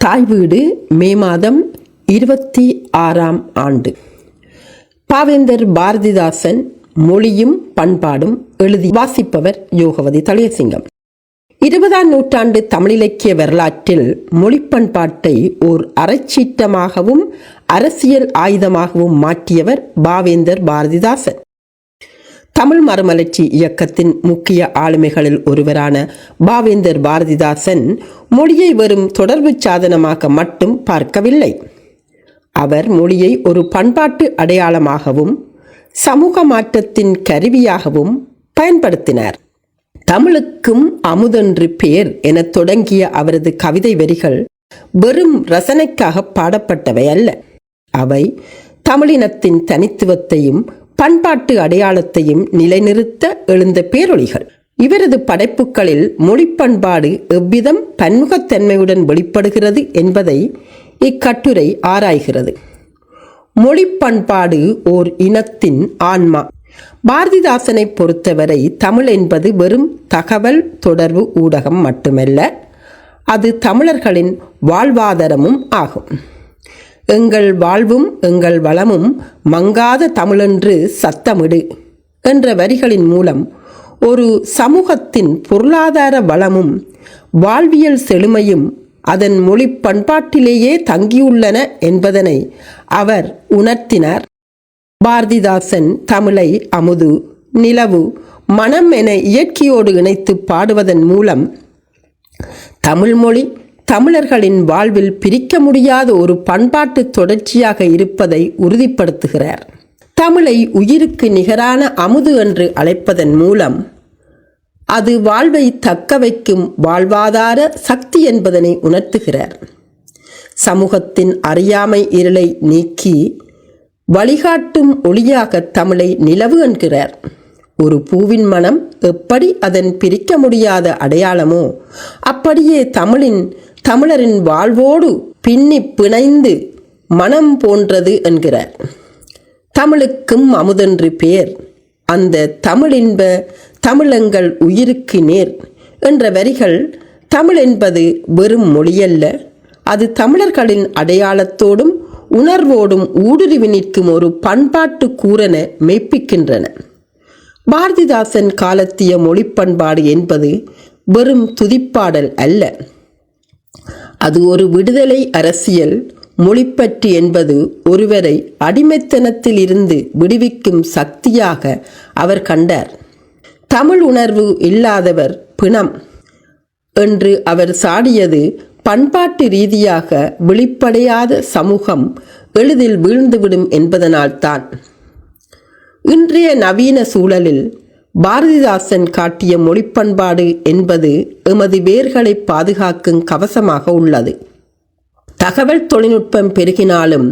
தாய் வீடு மே மாதம் 26ஆம் ஆண்டு. பாவேந்தர் பாரதிதாசன் மொழியும் பண்பாடும் எழுதி வாசிப்பவர் யோகவதி தளியசிங்கம். 20ஆம் நூற்றாண்டு தமிழிலக்கிய வரலாற்றில் மொழி பண்பாட்டை ஓர் அறச்சீட்டமாகவும் அரசியல் ஆயுதமாகவும் மாற்றியவர் பாவேந்தர் பாரதிதாசன். தமிழ் மறுமலர்ச்சி இயக்கத்தின் முக்கிய ஆளுமைகளில் ஒருவரான பாவேந்தர் பாரதிதாசன் மொழியை வெறும் தொடர்பு சாதனமாக மட்டும் பார்க்கவில்லை. அவர் மொழியை ஒரு பண்பாட்டு அடையாளமாகவும் சமூக மாற்றத்தின் கருவியாகவும் பயன்படுத்தினார். தமிழுக்கும் அமுதென்று பேர் என தொடங்கிய அவரது கவிதை வரிகள் வெறும் ரசனைக்காக பாடப்பட்டவை அல்ல. அவை தமிழினத்தின் தனித்துவத்தையும் பண்பாட்டு அடையாளத்தையும் நிலைநிறுத்த எழுந்த பேரொளிகள். இவரது படைப்புகளில் மொழி பண்பாடு எவ்விதம் பன்முகத்தன்மையுடன் வெளிப்படுகிறது என்பதை இக்கட்டுரை ஆராய்கிறது. மொழி பண்பாடு ஓர் இனத்தின் ஆன்மா. பாரதிதாசனை பொறுத்தவரை தமிழ் என்பது வெறும் தகவல் தொடர்பு ஊடகம் மட்டுமல்ல, அது தமிழர்களின் வாழ்வாதாரமும் ஆகும். எங்கள் வாழ்வும் எங்கள் வளமும் மங்காத தமிழென்று சத்தமிடு என்ற வரிகளின் மூலம் ஒரு சமூகத்தின் பொருளாதார வளமும் வாழ்வியல் செழுமையும் அதன் மொழி பண்பாட்டிலேயே தங்கியுள்ளன என்பதனை அவர் உணர்த்தினார். பாரதிதாசன் தமிழை அமுது, நிலவு, மனம் என இயற்கையோடு இணைத்து பாடுவதன் மூலம் தமிழ் மொழி தமிழர்களின் வாழ்வில் பிரிக்க முடியாத ஒரு பண்பாட்டு தொடர்ச்சியாக இருப்பதை உறுதிப்படுத்துகிறார். தமிழை உயிருக்கு நிகரான அமுது என்று அழைப்பதன் மூலம் அது வாழ்வை தக்க வைக்கும் வாழ்வாதார சக்தி என்பதனை உணர்த்துகிறார். சமூகத்தின் அறியாமை இருளை நீக்கி வழிகாட்டும் ஒளியாக தமிழை நிலவு என்கிறார். ஒரு பூவின் மனம் எப்படி அதன் பிரிக்க முடியாத அடையாளமோ அப்படியே தமிழரின் வாழ்வோடு பின்னி பிணைந்து மனம் போன்றது என்கிறார். தமிழுக்கும் அமுதென்று பேர், அந்த தமிழின்ப தமிழங்கள் உயிருக்கு நேர் என்ற வரிகள் தமிழ் என்பது வெறும் மொழியல்ல, அது தமிழர்களின் அடையாளத்தோடும் உணர்வோடும் ஊடுருவி நிற்கும் ஒரு பண்பாட்டு கூறென மெய்ப்பிக்கின்றன. பாரதிதாசன் காலத்திய மொழி பண்பாடு என்பது வெறும் துதிப்பாடல் அல்ல, அது ஒரு விடுதலை அரசியல். மொழிப்பற்று என்பது ஒருவரை அடிமைத்தனத்தில் இருந்து விடுவிக்கும் சக்தியாக அவர் கண்டார். தமிழ் உணர்வு இல்லாதவர் பிணம் என்று அவர் சாடியது பண்பாட்டு ரீதியாக வெளிப்படையாத சமூகம் எளிதில் வீழ்ந்துவிடும் என்பதனால்தான். இன்றைய நவீன சூழலில் பாரதிதாசன் காட்டிய மொழி பண்பாடு என்பது எமது வேர்களை பாதுகாக்கும் கவசமாக உள்ளது. தகவல் தொழில்நுட்பம் பெருகினாலும்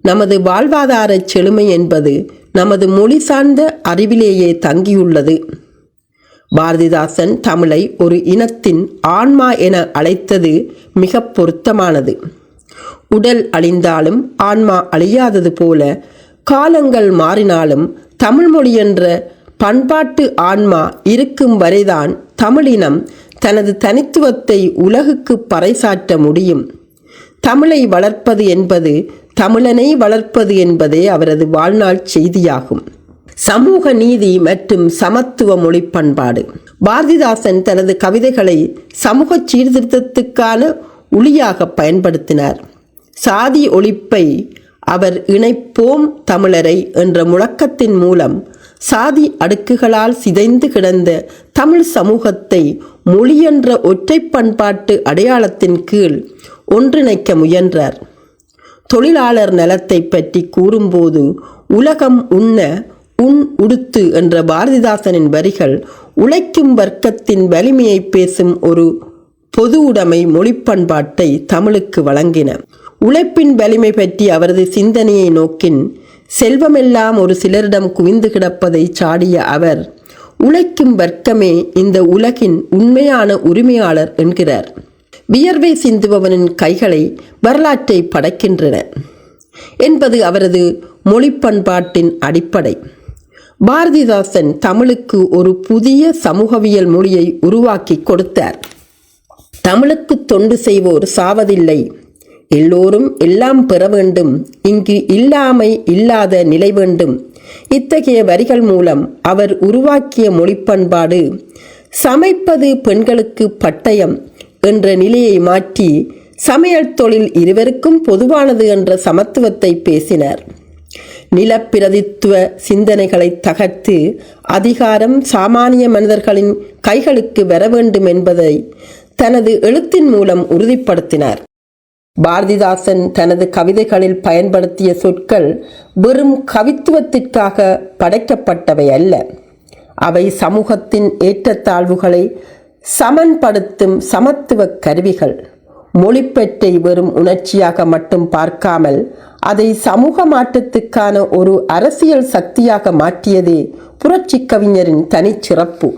நமது வாழ்வாதார செழுமை என்பது நமது மொழி சார்ந்த அறிவிலேயே தங்கியுள்ளது. பாரதிதாசன் தமிழை ஒரு இனத்தின் ஆன்மா என அழைத்தது மிக பொருத்தமானது. உடல் அழிந்தாலும் ஆன்மா அழியாதது போல காலங்கள் மாறினாலும் தமிழ் மொழி என்ற பண்பாட்டு ஆன்மா இருக்கும் வரைதான் தமிழினம் தனது தனித்துவத்தை உலகுக்கு பறைசாற்ற முடியும். தமிழை வளர்ப்பது என்பது தமிழனை வளர்ப்பது என்பதே அவரது வாழ்நாள் செய்தியாகும். சமூக நீதி மற்றும் சமத்துவ மொழி பண்பாடு. பாரதிதாசன் தனது கவிதைகளை சமூக சீர்திருத்தத்துக்கான ஒளியாக பயன்படுத்தினார். சாதி ஒழிப்பை அவர் இணைப்போம் தமிழரை என்ற முழக்கத்தின் மூலம் சாதி அடுக்குகளால் சிதைந்து கிடந்த தமிழ் சமூகத்தை மொழி என்ற ஒற்றை பண்பாட்டு அடையாளத்தின் கீழ் ஒன்றிணைக்க முயன்றார். தொழிலாளர் நலத்தை பற்றி கூறும்போது உலகம் உண்ண உன் உடுத்து என்ற பாரதிதாசனின் வரிகள் உழைக்கும் வர்க்கத்தின் வலிமையை பேசும் ஒரு பொது உடைமை மொழி பண்பாட்டை தமிழுக்கு வழங்கின. உழைப்பின் வலிமை பற்றி அவரது சிந்தனையை நோக்கின் செல்வமெல்லாம் ஒரு சிலரிடம் குவிந்து கிடப்பதை சாடிய அவர் உழைக்கும் வர்க்கமே இந்த உலகின் உண்மையான உரிமையாளர் என்கிறார். வியர்வை சிந்துபவனின் கைகளை வரலாற்றை படைக்கின்றன என்பது அவரது மொழி பண்பாட்டின் அடிப்படை. பாரதிதாசன் தமிழுக்கு ஒரு புதிய சமூகவியல் மொழியை உருவாக்கி கொடுத்தார். தமிழுக்கு தொண்டு செய்வோர் சாவதில்லை, எல்லோரும் எல்லாம் பெற வேண்டும், இங்கு இல்லாமை இல்லாத நிலை வேண்டும். இத்தகைய வரிகள் மூலம் அவர் உருவாக்கிய மொழிப்பண்பாடு சமைப்பது பெண்களுக்கு பட்டயம் என்ற நிலையை மாற்றி சமையல் தொழில் இருவருக்கும் பொதுவானது என்ற சமத்துவத்தை பேசினார். நிலப்பிரதித்துவ சிந்தனைகளை தகர்த்து அதிகாரம் சாமானிய மனிதர்களின் கைகளுக்கு வர வேண்டும் என்பதை தனது எழுத்தின் மூலம் உறுதிப்படுத்தினார். பாரதிதாசன் தனது கவிதைகளில் பயன்படுத்திய சொற்கள் வெறும் கவித்துவத்திற்காக படைக்கப்பட்டவை அல்ல. அவை சமூகத்தின் ஏற்றத்தாழ்வுகளை சமன்படுத்தும் சமத்துவ கருவிகள். மொழிப்பற்றை வெறும் உணர்ச்சியாக மட்டும் பார்க்காமல் அதை சமூக மாற்றத்துக்கான ஒரு அரசியல் சக்தியாக மாற்றியதே புரட்சி கவிஞரின் தனிச்சிறப்பு.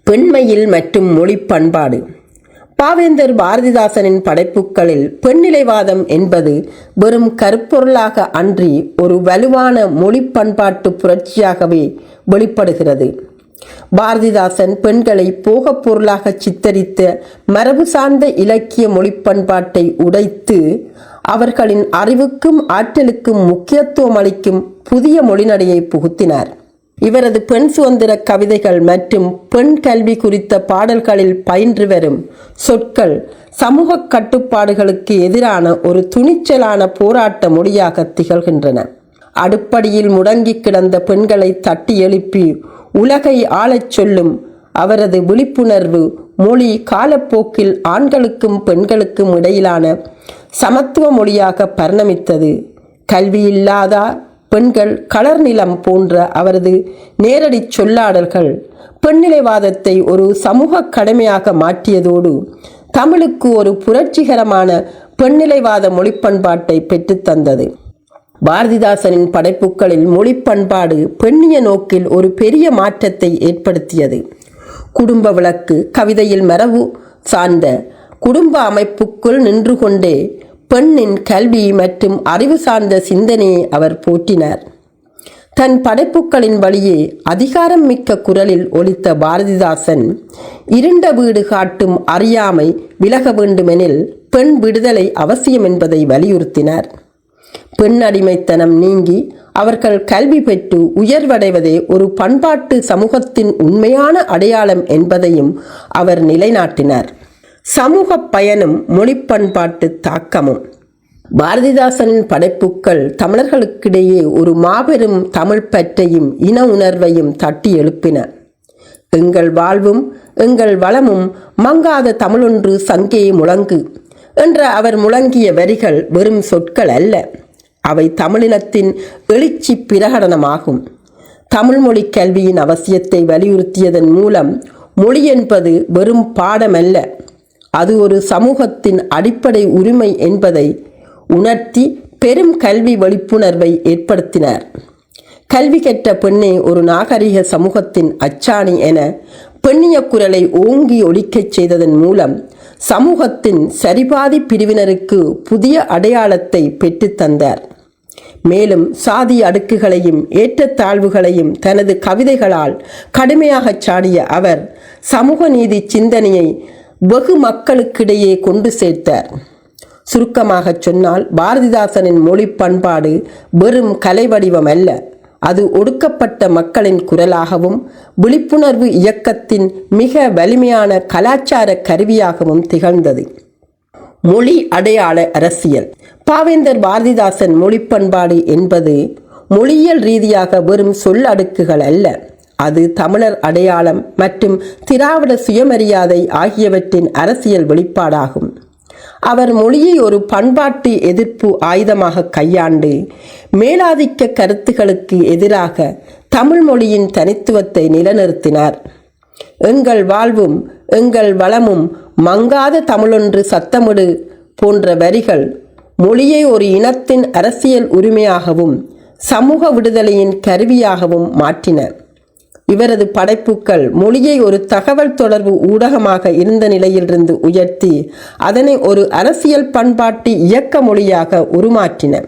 பெண்மையில் மற்றும் மொழி பண்பாடு. பாவேந்தர் பாரதிதாசனின் படைப்புகளில் பெண்ணிலைவாதம் என்பது வெறும் கருப்பொருளாக அன்றி ஒரு வலுவான மொழி பண்பாட்டு புரட்சியாகவே வெளிப்படுகிறது. பாரதிதாசன் பெண்களை போகப் பொருளாக சித்தரித்த மரபு சார்ந்த இலக்கிய மொழிப்பண்பாட்டை உடைத்து அவர்களின் அறிவுக்கும் ஆற்றலுக்கும் முக்கியத்துவம் அளிக்கும் புதிய மொழிநடையை புகுத்தினார். இவரது பெண் சுதந்திர கவிதைகள் மற்றும் பெண் கல்வி குறித்த பாடல்களில் பயின்று வரும் சொற்கள் சமூக கட்டுப்பாடுகளுக்கு எதிரான ஒரு துணிச்சலான போராட்ட மொழியாக திகழ்கின்றன. அடுப்படியில் முடங்கி கிடந்த பெண்களை தட்டி எழுப்பி உலகை ஆளச் சொல்லும் அவரது விழிப்புணர்வு மொழி காலப்போக்கில் ஆண்களுக்கும் பெண்களுக்கும் இடையிலான சமத்துவ மொழியாக பரிணமித்தது. கல்வியில்லாத பெண்கள் கலர் நிலம் போன்ற அவரது நேரடி சொல்லாடல்கள் பெண்ணிலைவாதத்தை ஒரு சமூக கடமையாக மாற்றியதோடு தமிழுக்கு ஒரு புரட்சிகரமான பெண்ணிலைவாத மொழிப்பண்பாட்டை பெற்றுத்தந்தது. பாரதிதாசனின் படைப்புகளில் மொழிப்பண்பாடு பெண்ணிய நோக்கில் ஒரு பெரிய மாற்றத்தை ஏற்படுத்தியது. குடும்ப விளக்கு கவிதையில் மரபு சார்ந்த குடும்ப அமைப்புக்குள் நின்று கொண்டே பெண்ணின் கல்வி மற்றும் அறிவு சார்ந்த சிந்தனையை அவர் போற்றினார். தன் படைப்புகளின் வழியே அதிகாரம் மிக்க குரலில் ஒலித்த பாரதிதாசன் இருண்ட வீடு காட்டும் அறியாமை விலக வேண்டுமெனில் பெண் விடுதலை அவசியம் என்பதை வலியுறுத்தினார். பெண் அடிமைத்தனம் நீங்கி அவர்கள் கல்வி பெற்று உயர்வடைவதே ஒரு பண்பாட்டு சமூகத்தின் உண்மையான அடையாளம் என்பதையும் அவர் நிலைநாட்டினார். சமூக பயனும் மொழி பண்பாட்டு தாக்கமும். பாரதிதாசனின் படைப்புகள் தமிழர்களுக்கிடையே ஒரு மாபெரும் தமிழ் பற்றையும் இன உணர்வையும் தட்டி எழுப்பின. எங்கள் வாழ்வும் எங்கள் வளமும் மங்காத தமிழொன்று சங்கே முழங்கு என்ற அவர் முழங்கிய வரிகள் வெறும் சொற்கள் அல்ல, அவை தமிழினத்தின் எழுச்சி பிரகடனமாகும். தமிழ் மொழி கல்வியின் அவசியத்தை வலியுறுத்தியதன் மூலம் மொழி என்பது வெறும் பாடமல்ல, அது ஒரு சமூகத்தின் அடிப்படை உரிமை என்பதை உணர்த்தி பெரும் கல்வி விழிப்புணர்வை ஏற்படுத்தினார். கல்வி கற்ற பெண்ணே ஒரு நாகரிக சமூகத்தின் அச்சாணி என பெண்ணிய குரலை ஓங்கி ஒலிக்கச் செய்ததன் மூலம் சமூகத்தின் சரிபாதி பிரிவினருக்கு புதிய அடையாளத்தை பெற்றுத்தந்தார். மேலும் சாதி அடுக்குகளையும் ஏற்றத்தாழ்வுகளையும் தனது கவிதைகளால் கடுமையாக சாடிய அவர் சமூக நீதி சிந்தனையை வெகு மக்களுக்கிடையே கொண்டு சேர்த்தார். சுருக்கமாக சொன்னால் பாரதிதாசனின் மொழி பண்பாடு வெறும் கலை வடிவம் அல்ல, அது ஒடுக்கப்பட்ட மக்களின் குரலாகவும் விழிப்புணர்வு இயக்கத்தின் மிக வலிமையான கலாச்சார கருவியாகவும் திகழ்ந்தது. மொழி அடையாள அரசியல். பாவேந்தர் பாரதிதாசன் மொழி பண்பாடு என்பது மொழியியல் ரீதியாக வெறும் சொல் அடுக்குகள் அல்ல, அது தமிழர் அடையாளம் மற்றும் திராவிட சுயமரியாதை ஆகியவற்றின் அரசியல் வெளிப்பாடாகும். அவர் மொழியை ஒரு பண்பாட்டு எதிர்ப்பு ஆயுதமாக கையாண்டு மேலாதிக்க கருத்துகளுக்கு எதிராக தமிழ் மொழியின் தனித்துவத்தை நிலைநிறுத்தினார். எங்கள் வாழ்வும் எங்கள் வளமும் மங்காத தமிழொன்று சத்தமிடு போன்ற வரிகள் மொழியை ஒரு இனத்தின் அரசியல் உரிமையாகவும் சமூக விடுதலையின் கருவியாகவும் மாற்றின. இவரது படைப்புகள் மொழியை ஒரு தகவல் தொடர்பு ஊடகமாக இருந்த நிலையிலிருந்து உயர்த்தி அதனை ஒரு அரசியல் பண்பாட்டு இயக்க மொழியாக உருமாற்றின.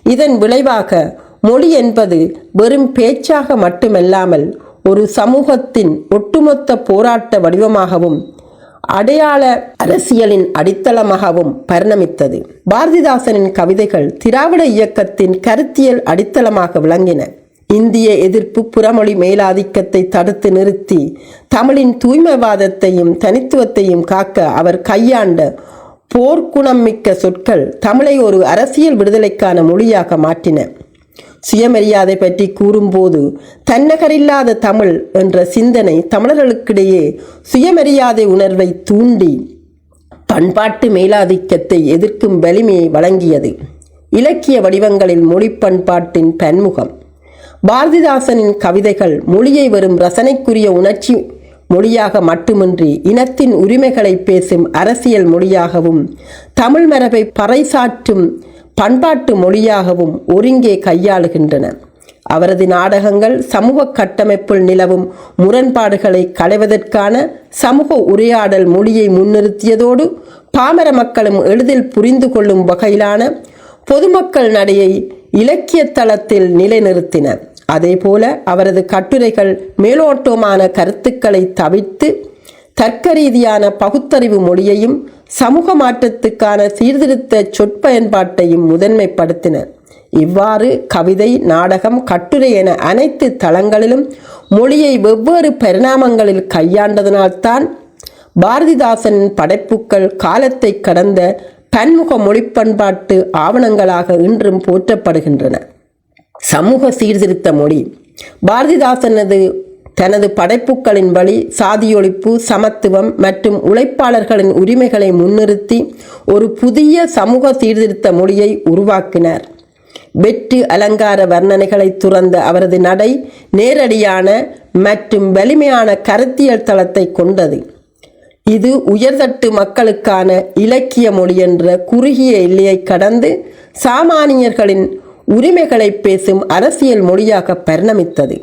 இதன் விளைவாக மொழி என்பது வெறும் பேச்சாக மட்டுமல்லாமல் ஒரு சமூகத்தின் ஒட்டுமொத்த போராட்ட வடிவமாகவும் அடையாள அரசியலின் அடித்தளமாகவும் பரிணமித்தது. பாரதிதாசனின் கவிதைகள் திராவிட இயக்கத்தின் கருத்தியல் அடித்தளமாக விளங்கின. இந்திய எதிர்ப்பு, புறமொழி மேலாதிக்கத்தை தடுத்து நிறுத்தி தமிழின் தூய்மைவாதத்தையும் தனித்துவத்தையும் காக்க அவர் கையாண்ட போர்க்குணம் மிக்க சொற்கள் தமிழை ஒரு அரசியல் விடுதலைக்கான மொழியாக மாற்றின. சுயமரியாதை பற்றி கூறும்போது தன்னகரில்லாத தமிழ் என்ற சிந்தனை தமிழர்களுக்கிடையே சுயமரியாதை உணர்வை தூண்டி பண்பாட்டு மேலாதிக்கத்தை எதிர்க்கும் வலிமையை வழங்கியது. இலக்கிய வடிவங்களில் மொழி பண்பாட்டின் பன்முகம். பாரதிதாசனின் கவிதைகள் மொழியை வெறும் ரசனைக்குரிய உணர்ச்சி மொழியாக மட்டுமின்றி இனத்தின் உரிமைகளை பேசும் அரசியல் மொழியாகவும் தமிழ் மரபை பறைசாற்றும் பண்பாட்டு மொழியாகவும் ஒருங்கே கையாளுகின்றன. அவரது நாடகங்கள் சமூக கட்டமைப்பில் நிலவும் முரண்பாடுகளை களைவதற்கான சமூக உரையாடல் மொழியை முன்னிறுத்தியதோடு பாமர மக்களும் எளிதில் புரிந்து கொள்ளும் வகையிலான பொதுமக்கள் நடையை இலக்கிய தளத்தில் நிலைநிறுத்தின. அதேபோல அவரது கட்டுரைகள் மேலோட்டமான கருத்துக்களை தவிர்த்து தர்க்க ரீதியான பகுத்தறிவு மொழியையும் சமூக மாற்றத்துக்கான சீர்திருத்த சொற்பயன்பாட்டையும் முதன்மைப்படுத்தின. இவ்வாறு கவிதை, நாடகம், கட்டுரை என அனைத்து தளங்களிலும் மொழியை வெவ்வேறு பரிணாமங்களில் கையாண்டதனால்தான் பாரதிதாசனின் படைப்புக்கள் காலத்தை கடந்த பன்முக மொழி பண்பாட்டு ஆவணங்களாக இன்றும் போற்றப்படுகின்றன. சமூக சீர்திருத்த மொழி. பாரதிதாசனது தனது படைப்புக்களின் வழி சாதியொழிப்பு, சமத்துவம் மற்றும் உழைப்பாளர்களின் உரிமைகளை முன்னிறுத்தி ஒரு புதிய சமூக சீர்திருத்த மொழியை உருவாக்கினார். வெற்று அலங்கார வர்ணனைகளை துறந்த அவரது நடை நேரடியான மற்றும் வலிமையான கருத்தியல் தளத்தை கொண்டது. இது உயர்தட்டு மக்களுக்கான இலக்கிய மொழி என்ற குறுகிய எல்லையை கடந்து சாமானியர்களின் உரிமைகளை பேசும் அரசியல் மொழியாக பரிணமித்தது.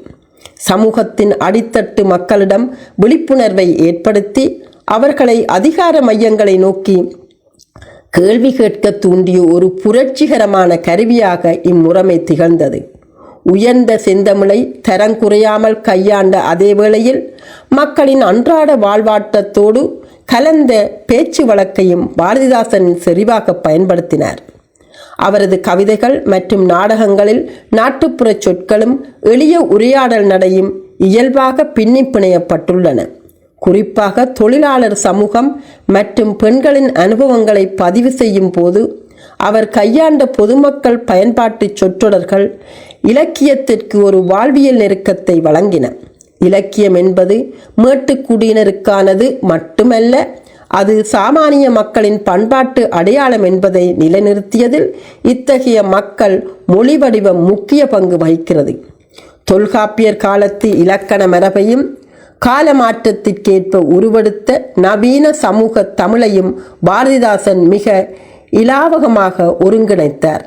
சமூகத்தின் அடித்தட்டு மக்களிடம் விழிப்புணர்வை ஏற்படுத்தி அவர்களை அதிகார மையங்களை நோக்கி கேள்வி கேட்க தூண்டிய ஒரு புரட்சிகரமான கருவியாக இம்முறைமை திகழ்ந்தது. உயர்ந்த செந்தமிழை தரங்குறையாமல் கையாண்ட அதே வேளையில் மக்களின் அன்றாட வாழ்வாட்டத்தோடு கலந்த பேச்சு வழக்கையும் பாரதிதாசன் செறிவாக பயன்படுத்தினார். அவரது கவிதைகள் மற்றும் நாடகங்களில் நாட்டுப்புற சொற்களும் எளிய உரையாடல் நடையும் இயல்பாக பின்னி பிணையப்பட்டுள்ளன. குறிப்பாக தொழிலாளர் சமூகம் மற்றும் பெண்களின் அனுபவங்களை பதிவு செய்யும் போது அவர் கையாண்ட பொதுமக்கள் பயன்பாட்டு சொற்றொடர்கள் இலக்கியத்திற்கு ஒரு வாழ்வியல் நெருக்கத்தை வழங்கின. இலக்கியம் என்பது மேட்டுக்குடியினருக்கானது மட்டுமல்ல, அது சாமானிய மக்களின் பண்பாட்டு அடையாளம் என்பதை நிலைநிறுத்தியதில் இத்தகைய மக்கள் மொழி வடிவம் முக்கிய பங்கு வகிக்கிறது. தொல்காப்பியர் காலத்து இலக்கண மரபையும் காலமாற்றத்திற்கேற்ப உருவெடுத்த நவீன சமூக தமிழையும் பாரதிதாசன் மிக இலாவகமாக ஒருங்கிணைத்தார்.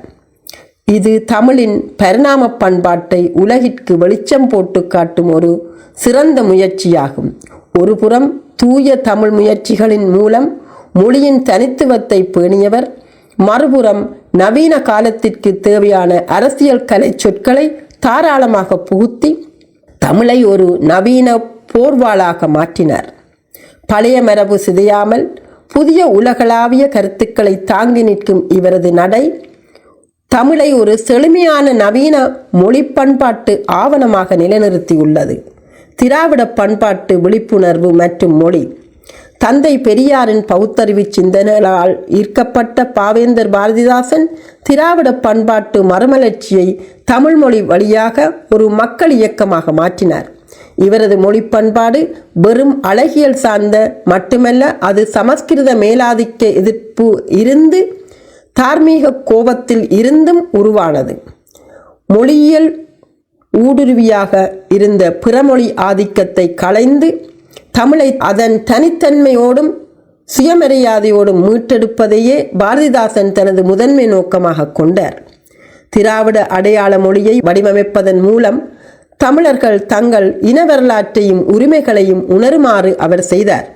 இது தமிழின் பரிணாம பண்பாட்டை உலகிற்கு வெளிச்சம் போட்டு காட்டும் ஒரு சிறந்த முயற்சியாகும். ஒருபுறம் தூய தமிழ் முயற்சிகளின் மூலம் மொழியின் தனித்துவத்தை பேணியவர், மறுபுறம் நவீன காலத்திற்கு தேவையான அரசியல் கலை சொற்களை தாராளமாக புகுத்தி தமிழை ஒரு நவீன போர்வாளாக மாற்றினார். பழைய மரபு சிதையாமல் புதிய உலகளாவிய கருத்துக்களை தாங்கி நிற்கும் இவரது நடை தமிழை ஒரு செழுமையான நவீன மொழி பண்பாட்டு ஆவணமாக நிலைநிறுத்தியுள்ளது. திராவிட பண்பாட்டு விழிப்புணர்வு மற்றும் மொழி. தந்தை பெரியாரின் பகுத்தறிவு சிந்தனைகளால் ஈர்க்கப்பட்ட பாவேந்தர் பாரதிதாசன் திராவிட பண்பாட்டு மறுமலர்ச்சியை தமிழ் மொழி வழியாக ஒரு மக்கள் இயக்கமாக மாற்றினார். இவரது மொழி பண்பாடு வெறும் அழகியல் சார்ந்த மட்டுமல்ல, அது சமஸ்கிருத மேலாதிக்க எதிர்ப்பு இருந்து தார்மீக கோபத்தில் இருந்தும் உருவானது. மொழியியல் ஊடுருவியாக இருந்த பிறமொழி ஆதிக்கத்தை களைந்து தமிழை அதன் தனித்தன்மையோடும் சுயமரியாதையோடும் மீட்டெடுப்பதையே பாரதிதாசன் தனது முதன்மை நோக்கமாக கொண்டார். திராவிட அடையாள மொழியை வடிவமைப்பதன் மூலம் தமிழர்கள் தங்கள் இன வரலாற்றையும் உரிமைகளையும் உணருமாறு அவர் செய்தார்.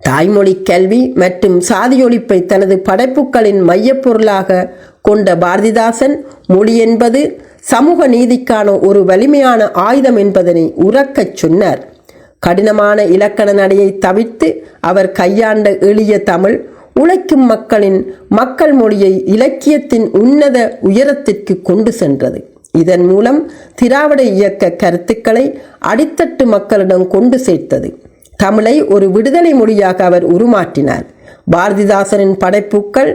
தாய்மொழி கல்வி மற்றும் சாதியொழிப்பை தனது படைப்புகளின் மையப்பொருளாக கொண்ட பாரதிதாசன் மொழி என்பது சமூக நீதிக்கான ஒரு வலிமையான ஆயுதம் என்பதனை உரக்கச் சொன்னார். கடினமான இலக்கண நடையை தவிர்த்து அவர் கையாண்ட எளிய தமிழ் உழைக்கும் மக்கள் மொழியை இலக்கியத்தின் உன்னத உயரத்திற்கு கொண்டு சென்றது. இதன் மூலம் திராவிட இயக்க கருத்துக்களை அடித்தட்டு மக்களிடம் கொண்டு சேர்த்தது. தமிழை ஒரு விடுதலை மொழியாக அவர் உருமாற்றினார். பாரதிதாசனின் படைப்புக்கள்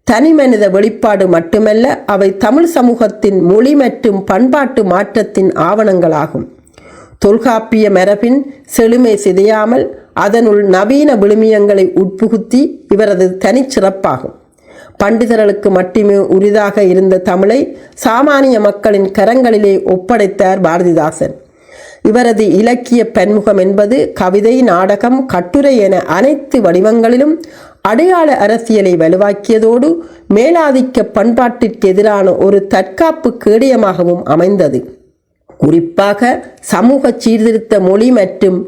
தனிமனித வெளிப்பாடு மட்டுமல்ல, அவை தமிழ் சமூகத்தின் மொழி மற்றும் பண்பாட்டு மாற்றத்தின் ஆவணங்களாகும். தொல்காப்பிய மரபின் செழுமை சிதையாமல் அதனுள் நவீன விழுமியங்களை உட்புகுத்தி இவரது தனிச்சிறப்பாகும். பண்டிதர்களுக்கு மட்டுமே உரிதாக இருந்த தமிழை சாமானிய மக்களின் கரங்களிலே ஒப்படைத்தார் பாரதிதாசன். இவரது இலக்கிய பன்முகம் என்பது கவிதை, நாடகம், கட்டுரை என அனைத்து வடிவங்களிலும் அடையாள அரசியலை வலுவாக்கியதோடு மேலாதிக்க பண்பாட்டிற்கு எதிரான ஒரு தற்காப்பு கேடயமாகவும் அமைந்தது. குறிப்பாக சமூக சீர்திருத்த மொழி மற்றும்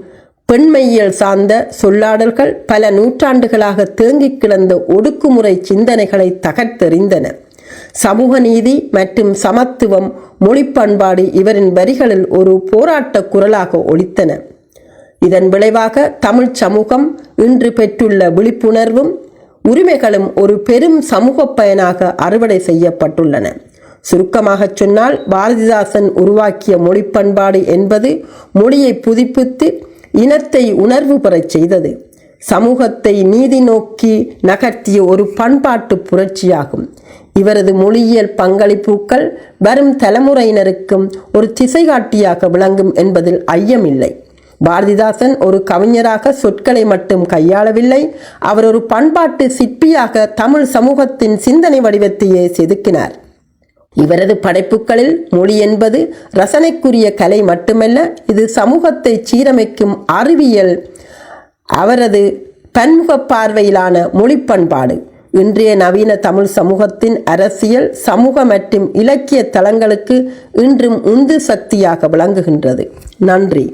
பெண்மையியல் சார்ந்த சொல்லாடல்கள் பல நூற்றாண்டுகளாக தேங்கிக் கிடந்த ஒடுக்குமுறை சிந்தனைகளை தகர்த்தெறிந்தன. சமூக நீதி மற்றும் சமத்துவம், மொழி பண்பாடு இவரின் வரிகளில் ஒரு போராட்ட குரலாக ஒலித்தன. இதன் விளைவாக தமிழ் சமூகம் இன்று பெற்றுள்ள விழிப்புணர்வும் உரிமைகளும் ஒரு பெரும் சமூக பயனாக அறுவடை செய்யப்பட்டுள்ளன. சுருக்கமாக சொன்னால், பாரதிதாசன் உருவாக்கிய மொழி பண்பாடு என்பது மொழியை புதுப்பித்து இனத்தை உணர்வு பெறச் செய்தது. சமூகத்தை நீதி நோக்கி நகர்த்திய ஒரு பண்பாட்டு புரட்சியாகும். இவரது மொழியியல் பங்களிப்புகள் வரும் தலைமுறையினருக்கும் ஒரு திசைகாட்டியாக விளங்கும் என்பதில் ஐயமில்லை. பாரதிதாசன் ஒரு கவிஞராக சொற்களை மட்டும் கையாளவில்லை, அவர் ஒரு பண்பாட்டு சிற்பியாக தமிழ் சமூகத்தின் சிந்தனை வடிவத்தையே செதுக்கினார். இவரது படைப்புகளில் மொழி என்பது ரசனைக்குரிய கலை மட்டுமல்ல, இது சமூகத்தை சீரமைக்கும் அறிவியல். அவரது பன்முக பார்வையிலான மொழி பண்பாடு இன்றைய நவீன தமிழ் சமூகத்தின் அரசியல், சமூக மற்றும் இலக்கிய தளங்களுக்கு இன்றும் உந்து சக்தியாக விளங்குகின்றது. நன்றி.